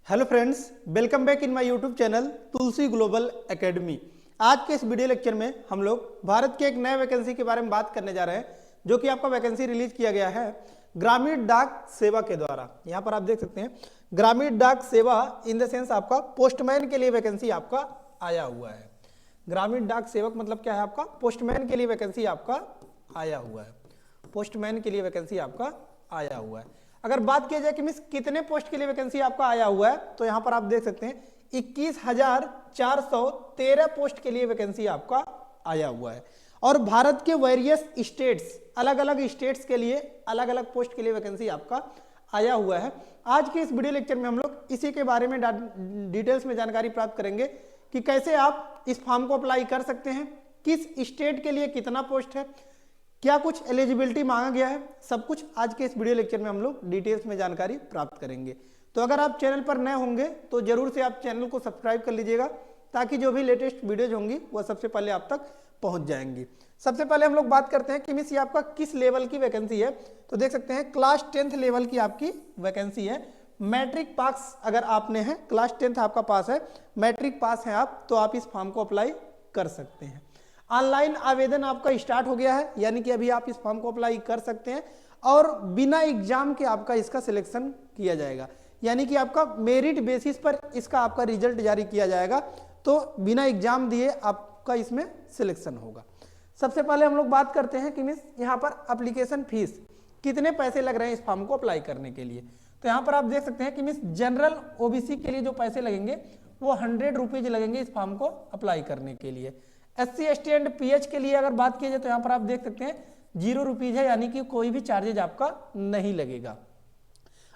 Hello friends, welcome back in my YouTube channel Tulsi global academy. आज के इस video lecture में हम लोग भारत के एक नए वैकेंसी के बारे में बात करने जा रहे हैं, जो कि आपका वैकेंसी रिलीज किया गया है ग्रामीण डाक सेवा के द्वारा। यहाँ पर आप देख सकते हैं ग्रामीण डाक सेवा इन द सेंस आपका पोस्टमैन के लिए वैकेंसी आपका आया हुआ है। ग्रामीण डाक सेवक मतलब क्या है, आपका पोस्टमैन के लिए वैकेंसी आपका आया हुआ है। पोस्टमैन के लिए वैकेंसी आपका आया हुआ है। अगर बात किया जाए कि मिस कितने पोस्ट के लिए वैकेंसी आपका आया हुआ है, तो यहां पर आप देख सकते हैं 21,413 पोस्ट के लिए वैकेंसी आपका आया हुआ है। और भारत के वेरियस स्टेट्स, अलग अलग स्टेट्स के लिए अलग अलग पोस्ट के लिए वैकेंसी आपका आया हुआ है। आज के इस वीडियो लेक्चर में हम लोग इसी के बारे में डिटेल्स में जानकारी प्राप्त करेंगे कि कैसे आप इस फॉर्म को अप्लाई कर सकते हैं, किस स्टेट के लिए कितना पोस्ट है, क्या कुछ एलिजिबिलिटी मांगा गया है, सब कुछ आज के इस वीडियो लेक्चर में हम लोग डिटेल्स में जानकारी प्राप्त करेंगे। तो अगर आप चैनल पर नए होंगे तो जरूर से आप चैनल को सब्सक्राइब कर लीजिएगा, ताकि जो भी लेटेस्ट वीडियोज होंगी वह सबसे पहले आप तक पहुंच जाएंगी। सबसे पहले हम लोग बात करते हैं कि मिस ये आपका किस लेवल की वैकेंसी है। तो देख सकते हैं क्लास 10th लेवल की आपकी वैकेंसी है। मैट्रिक पास अगर आपने है, क्लास 10th आपका पास है, मैट्रिक पास है आप, तो आप इस फॉर्म को अप्लाई कर सकते हैं। ऑनलाइन आवेदन आपका स्टार्ट हो गया है, यानी कि अभी आप इस फॉर्म को अप्लाई कर सकते हैं और बिना एग्जाम के आपका इसका सिलेक्शन किया जाएगा, यानी कि आपका मेरिट बेसिस पर इसका आपका रिजल्ट जारी किया जाएगा। तो बिना एग्जाम दिए आपका इसमें सिलेक्शन होगा। सबसे पहले हम लोग बात करते हैं कि मिस यहाँ पर एप्लीकेशन फीस कितने पैसे लग रहे हैं इस फॉर्म को अप्लाई करने के लिए। तो यहाँ पर आप देख सकते हैं कि मिस जनरल ओबीसी के लिए जो पैसे लगेंगे वो 100 रुपीज लगेंगे इस फॉर्म को अप्लाई करने के लिए। SC ST एंड PH के लिए अगर बात की जाए तो यहाँ पर आप देख सकते हैं 0 रुपीज है, यानी कि कोई भी चार्जेज आपका नहीं लगेगा।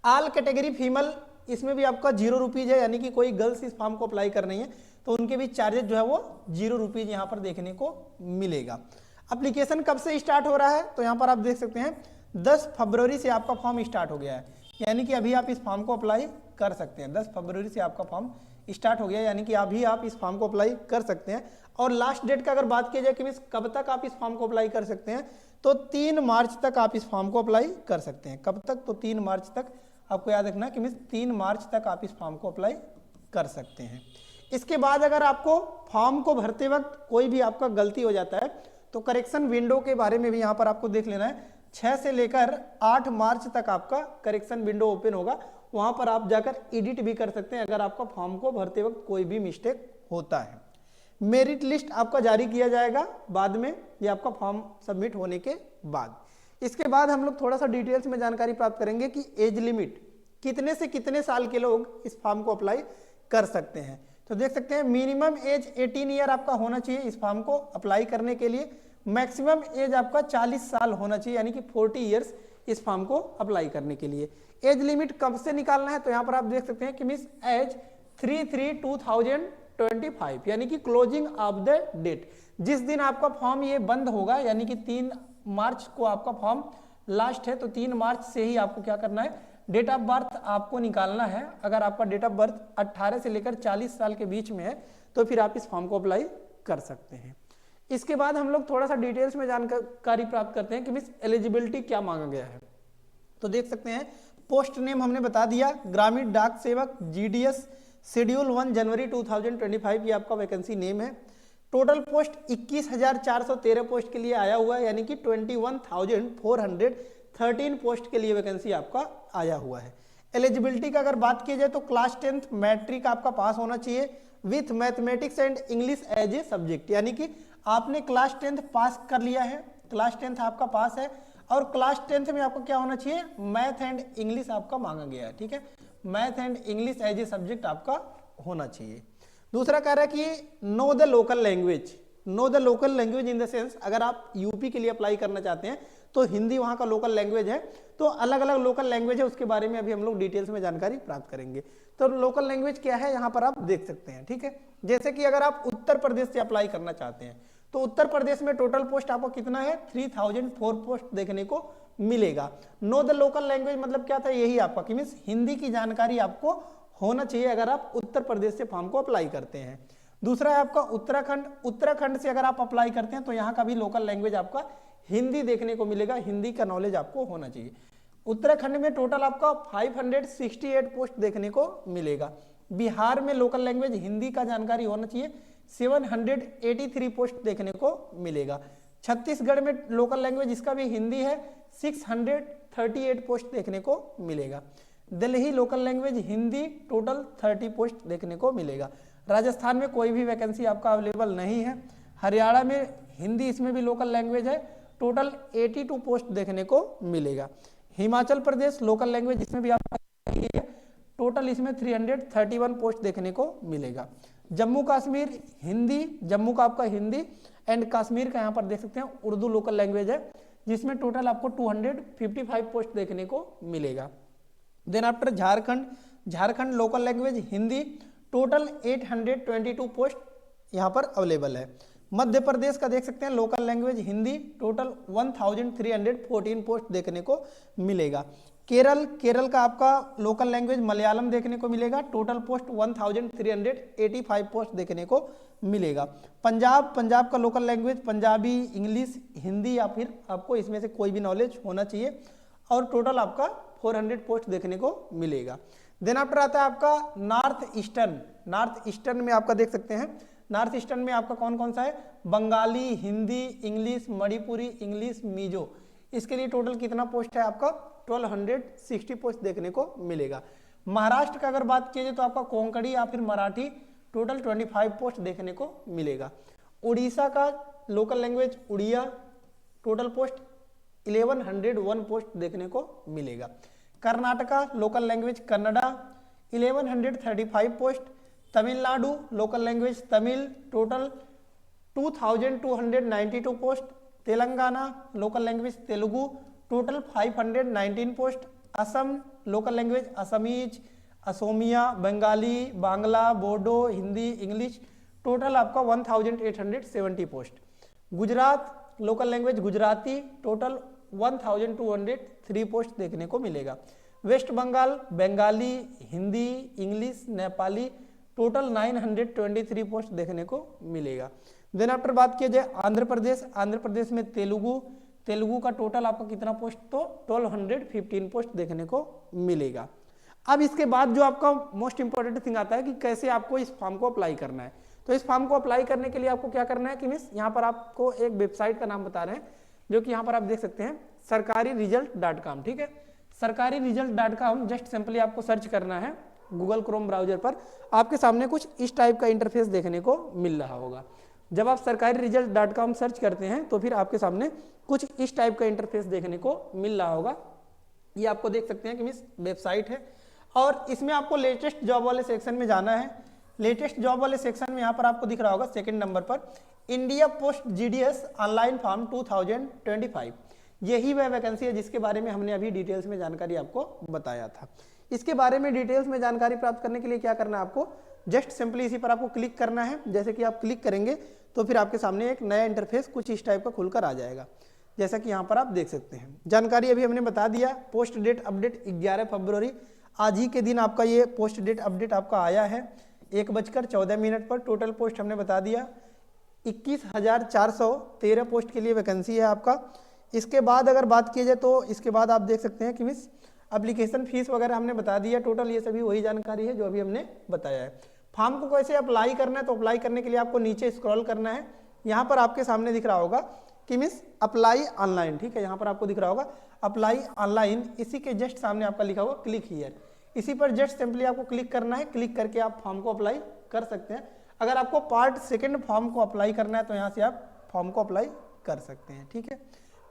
ऑल कैटेगरी फीमेल, इसमें भी आपका 0 रुपीज है, यानी कि कोई गर्ल्स इस फॉर्म को अप्लाई कर रही है तो उनके भी चार्जेज जो है वो 0 रुपीज यहाँ पर देखने को मिलेगा। एप्लीकेशन कब से स्टार्ट हो रहा है, तो यहाँ पर आप देख सकते हैं 10 फरवरी से आपका फॉर्म स्टार्ट हो गया है, यानी कि अभी आप इस फॉर्म को अप्लाई कर सकते हैं। 10 फरवरी से आपका फॉर्म स्टार्ट हो गया, यानी कि अभी आप इस फॉर्म को अप्लाई कर सकते हैं। और लास्ट डेट का अगर बात की जाए कि मिस कब तक आप इस फॉर्म को अप्लाई कर सकते हैं, तो 3 मार्च तक आप इस फॉर्म को अप्लाई कर सकते हैं। कब तक, तो 3 मार्च तक। आपको याद रखना कि मिस 3 मार्च तक आप इस फॉर्म को अप्लाई कर सकते हैं। इसके बाद अगर आपको फॉर्म को भरते वक्त कोई भी आपका गलती हो जाता है तो करेक्शन विंडो के बारे में भी यहाँ पर आपको देख लेना है। 6 से लेकर 8 मार्च तक आपका करेक्शन विंडो ओपन होगा, वहां पर आप जाकर एडिट भी कर सकते हैं अगर आपका फॉर्म को भरते वक्त कोई भी मिस्टेक होता है। मेरिट लिस्ट आपका जारी किया जाएगा बाद में, ये आपका फॉर्म सबमिट होने के बाद। इसके बाद हम लोग थोड़ा सा डिटेल्स में जानकारी प्राप्त करेंगे कि एज लिमिट कितने से कितने साल के लोग इस फॉर्म को अप्लाई कर सकते हैं। तो देख सकते हैं मिनिमम एज 18 ईयर आपका होना चाहिए इस फॉर्म को अप्लाई करने के लिए। मैक्सिमम एज आपका 40 साल होना चाहिए, यानी कि 40 ईयर्स इस फॉर्म को अप्लाई करने के लिए। एज लिमिट कब से निकालना है, तो यहाँ पर आप देख सकते हैं कि मिस एज 3/3/2025, यानी कि क्लोजिंग ऑफ द डेट, जिस दिन आपका फॉर्म ये बंद होगा, यानी कि 3 मार्च को आपका फॉर्म लास्ट है, तो 3 मार्च से ही आपको क्या करना है, डेट ऑफ बर्थ आपको निकालना है। अगर आपका डेट ऑफ बर्थ 18 से लेकर 40 साल के बीच में है तो फिर आप इस फॉर्म को अप्लाई कर सकते हैं। इसके बाद हम लोग थोड़ा सा डिटेल्स में जानकारी प्राप्त करते हैं कि मिस एलिजिबिलिटी क्या मांगा गया है। तो देख सकते हैं पोस्ट नेम हमने बता दिया, ग्रामीण डाक सेवक GDS, शेड्यूल 1 जनवरी 2025 ये आपका वैकेंसी नेम है। टोटल पोस्ट 21,413 पोस्ट के लिए आया हुआ है, यानी कि 21,413 पोस्ट के लिए वैकेंसी आपका आया हुआ है। एलिजिबिलिटी का अगर बात की जाए तो क्लास 10th मैट्रिक आपका पास होना चाहिए with mathematics and English as a subject, यानी कि आपने क्लास 10th पास कर लिया है, क्लास 10th आपका पास है और क्लास 10th में आपको क्या होना चाहिए, मैथ एंड इंग्लिश आपका मांगा गया है। ठीक है, math and English as a subject आपका होना चाहिए। दूसरा कह रहा है कि know the local language. Know the local language in the sense अगर आप यूपी के लिए अप्लाई करना चाहते हैं तो हिंदी वहां का लोकल लैंग्वेज है, तो अलग अलग लोकल लैंग्वेज है, उसके बारे में अभी हम लोग डिटेल्स में जानकारी प्राप्त करेंगे। तो लोकल लैंग्वेज क्या है यहाँ पर आप देख सकते हैं। ठीक है, जैसे कि अगर आप उत्तर प्रदेश से अप्लाई करना चाहते हैं तो उत्तर प्रदेश में टोटल पोस्ट आपको कितना है, 3004 पोस्ट देखने को मिलेगा। नो द लोकल लैंग्वेज मतलब क्या था, यही आपका कि मीन्स हिंदी की जानकारी आपको होना चाहिए अगर आप उत्तर प्रदेश से फॉर्म को अप्लाई करते हैं। दूसरा है आपका उत्तराखंड। उत्तराखंड से अगर आप अप्लाई करते हैं तो यहाँ का भी लोकल लैंग्वेज आपका हिंदी देखने को मिलेगा, हिंदी का नॉलेज आपको होना चाहिए। उत्तराखंड में टोटल आपका 568 पोस्ट देखने को मिलेगा। बिहार में लोकल लैंग्वेज हिंदी का जानकारी होना चाहिए, 783 पोस्ट देखने को मिलेगा। छत्तीसगढ़ में लोकल लैंग्वेज इसका भी हिंदी है, 638 पोस्ट देखने को मिलेगा। Delhi local language Hindi total 30 post देखने को मिलेगा। राजस्थान में कोई भी वैकेंसी आपका अवेलेबल नहीं है। हरियाणा में हिंदी इसमें भी लोकल लैंग्वेज है, टोटल 82 पोस्ट देखने को मिलेगा। हिमाचल प्रदेश लोकल लैंग्वेज इसमें भी आपका है, टोटल इसमें 331 पोस्ट देखने को मिलेगा। जम्मू कश्मीर हिंदी, जम्मू का आपका हिंदी एंड कश्मीर का यहाँ पर देख सकते हैं उर्दू लोकल लैंग्वेज है, जिसमें टोटल आपको 255 पोस्ट देखने को मिलेगा। Then after Jharkhand, Jharkhand local language Hindi total 822 post यहाँ पर अवेलेबल है। मध्य प्रदेश का देख सकते हैं local language Hindi total 1314 post देखने को मिलेगा। केरल, केरल का आपका लोकल लैंग्वेज मलयालम देखने को मिलेगा, टोटल पोस्ट 1385 पोस्ट देखने को मिलेगा। पंजाब, पंजाब का local language Punjabi, English, Hindi या फिर आपको इसमें से कोई भी नॉलेज होना चाहिए और टोटल आपका 400 पोस्ट देखने को मिलेगा। देन आफ्टर आता है आपका नॉर्थ ईस्टर्न, नॉर्थ ईस्टर्न में आपका देख सकते हैं नॉर्थ ईस्टर्न में आपका कौन कौन सा है, बंगाली, हिंदी, इंग्लिश, मणिपुरी, इंग्लिश, मिजो, इसके लिए टोटल कितना पोस्ट है आपका 1260 पोस्ट देखने को मिलेगा। महाराष्ट्र का अगर बात की जाए तो आपका कोंकणी या फिर मराठी टोटल 25 पोस्ट देखने को मिलेगा। उड़ीसा का local language Oriya total post 1101 post देखने को मिलेगा। Karnataka local language Kannada 1135 post. Tamil Nadu local language Tamil total 2292 post. Telangana local language Telugu total 519 post. Assam local language Assamese, Asomiya, Bengali, Bangla, Bodo, Hindi, English total आपका 1870 post. Gujarat local language Gujarati total 1203 post देखने को मिलेगा। West Bengal Bengali, Hindi, English, Nepali total 923 post देखने को मिलेगा। देन आफ्टर बात किया जाए आंध्र प्रदेश, आंध्र प्रदेश में तेलुगु, तेलुगु का टोटल आपका कितना पोस्ट तो 1215 पोस्ट देखने को मिलेगा। अब इसके बाद जो आपका मोस्ट इंपॉर्टेंट थिंग आता है कि कैसे आपको इस फॉर्म को अप्लाई करना है। तो इस फॉर्म को अप्लाई करने के लिए आपको क्या करना है कि मिस यहाँ पर आपको एक वेबसाइट का नाम बता रहे हैं जो कि यहाँ पर आप देख सकते हैं sarkariresult.com, ठीक है। sarkariresult.com जस्ट सिंपली आपको सर्च करना है गूगल क्रोम ब्राउजर पर। आपके सामने कुछ इस टाइप का इंटरफेस देखने को मिल रहा होगा। जब आप sarkariresult.com सर्च करते हैं तो फिर आपके सामने कुछ इस टाइप का इंटरफेस देखने को मिल रहा होगा। ये आपको देख सकते हैं कि मिस वेबसाइट है और इसमें आपको लेटेस्ट जॉब वाले सेक्शन में जाना है। लेटेस्ट जॉब वाले सेक्शन में यहाँ पर आपको दिख रहा होगा सेकंड नंबर पर India post GDS online form 2025। यही वह वैकेंसी है जिसके बारे में हमने अभी डिटेल्स में जानकारी आपको बताया था। इसके बारे में डिटेल्स में जानकारी प्राप्त करने के लिए क्या करना है आपको, जस्ट सिंपली इसी पर आपको क्लिक करना है। जैसे कि आप क्लिक करेंगे तो फिर आपके सामने एक नया इंटरफेस कुछ इस टाइप का खुलकर आ जाएगा, जैसा कि यहाँ पर आप देख सकते हैं। जानकारी अभी हमने बता दिया। पोस्ट डेट अपडेट 11 फरवरी, आज ही के दिन आपका ये पोस्ट डेट अपडेट आपका आया है 1:14 पर। टोटल पोस्ट हमने बता दिया 21,413 पोस्ट के लिए वैकेंसी है आपका। इसके बाद अगर बात की जाए तो इसके बाद आप देख सकते हैं कि मिस एप्लीकेशन फीस वगैरह हमने बता दिया। टोटल ये सभी वही जानकारी है जो अभी हमने बताया है। फॉर्म को कैसे अप्लाई करना है, तो अप्लाई करने के लिए आपको नीचे स्क्रॉल करना है। यहाँ पर आपके सामने दिख रहा होगा कि मिस अप्लाई ऑनलाइन, ठीक है। यहाँ पर आपको दिख रहा होगा अप्लाई ऑनलाइन, इसी के जस्ट सामने आपका लिखा हुआ क्लिक हियर, इसी पर जस्ट सिंपली आपको क्लिक करना है। क्लिक करके आप फॉर्म को अप्लाई कर सकते हैं। अगर आपको पार्ट सेकंड फॉर्म को अप्लाई करना है तो यहाँ से आप फॉर्म को अप्लाई कर सकते हैं, ठीक है।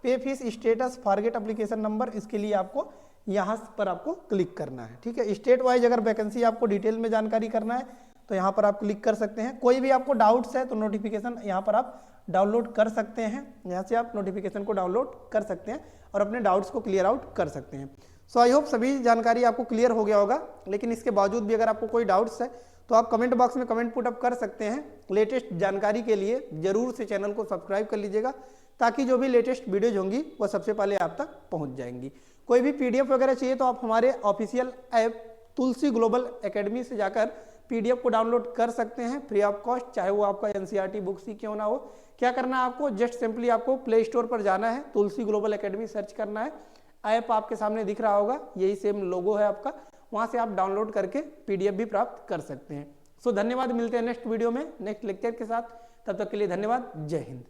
पे fees status forget application number, इसके लिए आपको यहाँ पर आपको क्लिक करना है, ठीक है। स्टेट वाइज अगर वैकेंसी आपको डिटेल में जानकारी करना है तो यहाँ पर आप क्लिक कर सकते हैं। कोई भी आपको डाउट्स है तो नोटिफिकेशन यहाँ पर आप डाउनलोड कर सकते हैं। यहाँ से आप नोटिफिकेशन को डाउनलोड कर सकते हैं और अपने डाउट्स को क्लियर आउट कर सकते हैं। सो आई होप सभी जानकारी आपको क्लियर हो गया होगा। लेकिन इसके बावजूद भी अगर आपको कोई डाउट्स है तो आप कमेंट बॉक्स में कमेंट पुट अप कर सकते हैं। लेटेस्ट जानकारी के लिए जरूर से चैनल को सब्सक्राइब कर लीजिएगा ताकि जो भी लेटेस्ट वीडियोज होंगी वो सबसे पहले आप तक पहुंच जाएंगी। कोई भी पीडीएफ वगैरह चाहिए तो आप हमारे ऑफिशियल ऐप तुलसी ग्लोबल एकेडमी से जाकर पीडीएफ को डाउनलोड कर सकते हैं फ्री ऑफ कॉस्ट, चाहे वो आपका एनसीईआरटी बुक्स ही क्यों ना हो। क्या करना है आपको, जस्ट सिंपली आपको प्ले स्टोर पर जाना है, तुलसी ग्लोबल एकेडमी सर्च करना है। ऐप आपके सामने दिख रहा होगा, यही सेम लोगो है आपका, वहां से आप डाउनलोड करके PDF भी प्राप्त कर सकते हैं। सो धन्यवाद, मिलते हैं नेक्स्ट वीडियो में नेक्स्ट लेक्चर के साथ। तब तक के लिए धन्यवाद, जय हिंद।